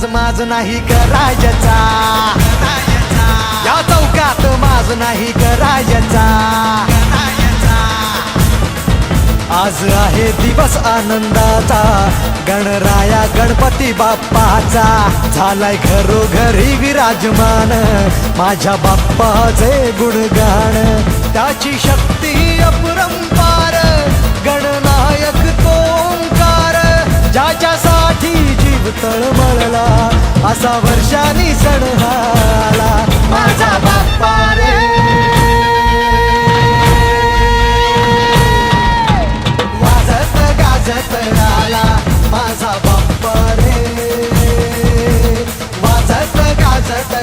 माझ नाही करायचा, या चौकात माझ नाही करायचा। आज आहे दिवस आनंदाचा, गणराया गणपती बाप्पाचा झालाय घरोघरी विराजमान, माझ्या बाप्पाचे गुणगान। त्याची शक्ती अपरंपार, गणनायक तो ओंकार, ज्याच्यासाठी जीव तळमळला, असा वर्षानी सण आला माझा बाप्पा रे। वाजत गाजत आला माझा बाप्पा रे, वाजत गाजत